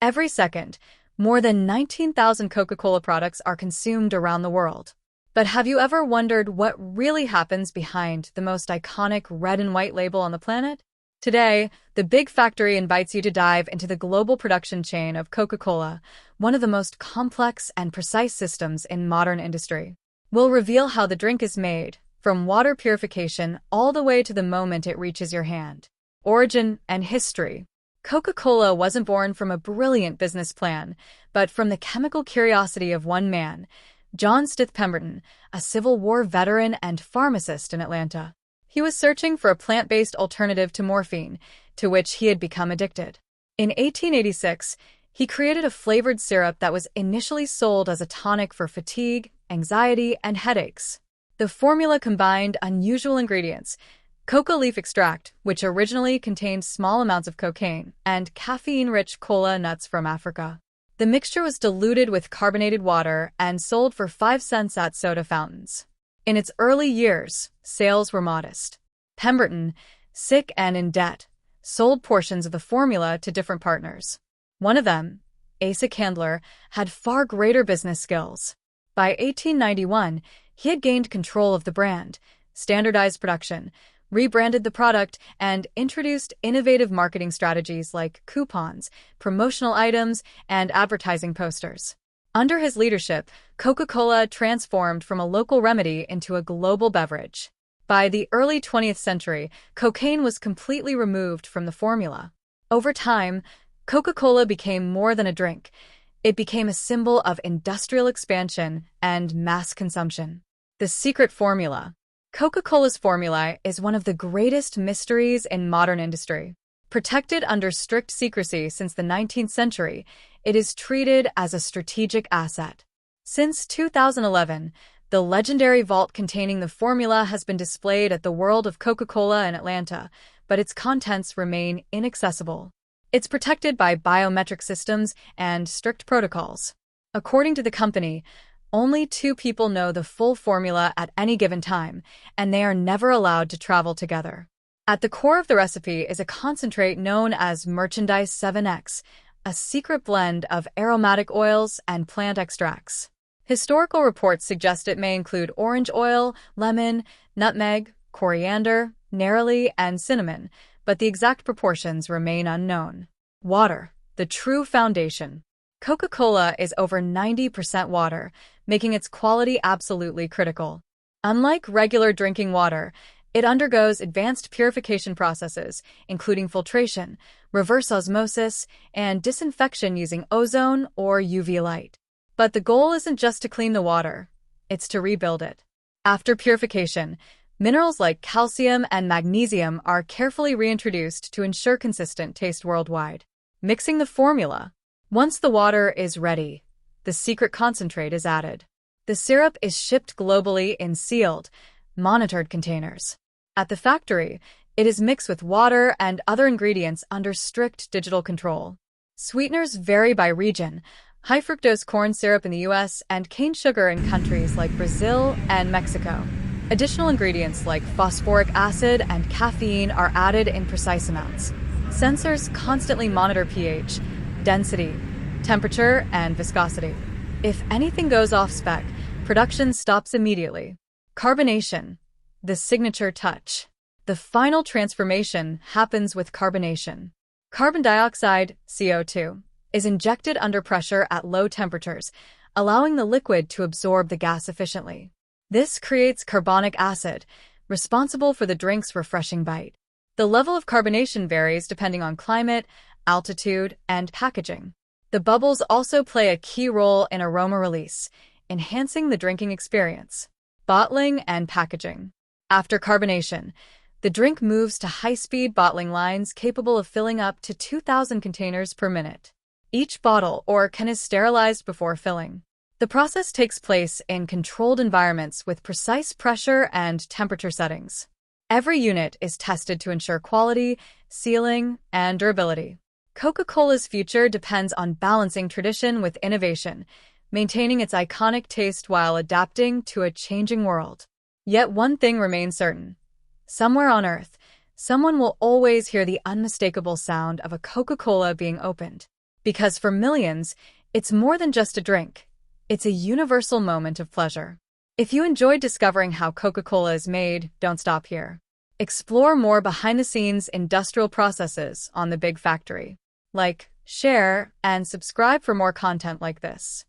Every second, more than 19,000 Coca-Cola products are consumed around the world. But have you ever wondered what really happens behind the most iconic red and white label on the planet? Today, the Big Factory invites you to dive into the global production chain of Coca-Cola, one of the most complex and precise systems in modern industry. We'll reveal how the drink is made, from water purification all the way to the moment it reaches your hand. Origin and history. Coca-Cola wasn't born from a brilliant business plan, but from the chemical curiosity of one man, John Stith Pemberton, a Civil War veteran and pharmacist in Atlanta. He was searching for a plant-based alternative to morphine, to which he had become addicted. In 1886, he created a flavored syrup that was initially sold as a tonic for fatigue, anxiety, and headaches. The formula combined unusual ingredients: coca leaf extract, which originally contained small amounts of cocaine, and caffeine-rich cola nuts from Africa. The mixture was diluted with carbonated water and sold for 5 cents at soda fountains. In its early years, sales were modest. Pemberton, sick and in debt, sold portions of the formula to different partners. One of them, Asa Candler, had far greater business skills. By 1891, he had gained control of the brand, standardized production, rebranded the product, and introduced innovative marketing strategies like coupons, promotional items, and advertising posters. Under his leadership, Coca-Cola transformed from a local remedy into a global beverage. By the early 20th century, cocaine was completely removed from the formula. Over time, Coca-Cola became more than a drink. It became a symbol of industrial expansion and mass consumption. The secret formula. Coca-Cola's formula is one of the greatest mysteries in modern industry. Protected under strict secrecy since the 19th century, it is treated as a strategic asset. Since 2011, the legendary vault containing the formula has been displayed at the World of Coca-Cola in Atlanta, but its contents remain inaccessible. It's protected by biometric systems and strict protocols. According to the company, only 2 people know the full formula at any given time, and they are never allowed to travel together. At the core of the recipe is a concentrate known as Merchandise 7X, a secret blend of aromatic oils and plant extracts. Historical reports suggest it may include orange oil, lemon, nutmeg, coriander, neroli, and cinnamon, but the exact proportions remain unknown. Water, the true foundation. Coca-Cola is over 90% water, making its quality absolutely critical. Unlike regular drinking water, it undergoes advanced purification processes, including filtration, reverse osmosis, and disinfection using ozone or UV light. But the goal isn't just to clean the water, it's to rebuild it. After purification, minerals like calcium and magnesium are carefully reintroduced to ensure consistent taste worldwide. Mixing the formula. Once the water is ready, the secret concentrate is added. The syrup is shipped globally in sealed, monitored containers. At the factory, it is mixed with water and other ingredients under strict digital control. Sweeteners vary by region: high fructose corn syrup in the US and cane sugar in countries like Brazil and Mexico. Additional ingredients like phosphoric acid and caffeine are added in precise amounts. Sensors constantly monitor pH, density, temperature, and viscosity. If anything goes off spec, production stops immediately. Carbonation, the signature touch. The final transformation happens with carbonation. Carbon dioxide, CO2, is injected under pressure at low temperatures, allowing the liquid to absorb the gas efficiently. This creates carbonic acid, responsible for the drink's refreshing bite. The level of carbonation varies depending on climate, altitude, and packaging. The bubbles also play a key role in aroma release, enhancing the drinking experience. Bottling and packaging. After carbonation, the drink moves to high-speed bottling lines capable of filling up to 2,000 containers per minute. Each bottle or can is sterilized before filling. The process takes place in controlled environments with precise pressure and temperature settings. Every unit is tested to ensure quality, sealing, and durability. Coca-Cola's future depends on balancing tradition with innovation, maintaining its iconic taste while adapting to a changing world. Yet one thing remains certain. Somewhere on Earth, someone will always hear the unmistakable sound of a Coca-Cola being opened. Because for millions, it's more than just a drink. It's a universal moment of pleasure. If you enjoyed discovering how Coca-Cola is made, don't stop here. Explore more behind-the-scenes industrial processes on the big factory. Like, share, and subscribe for more content like this.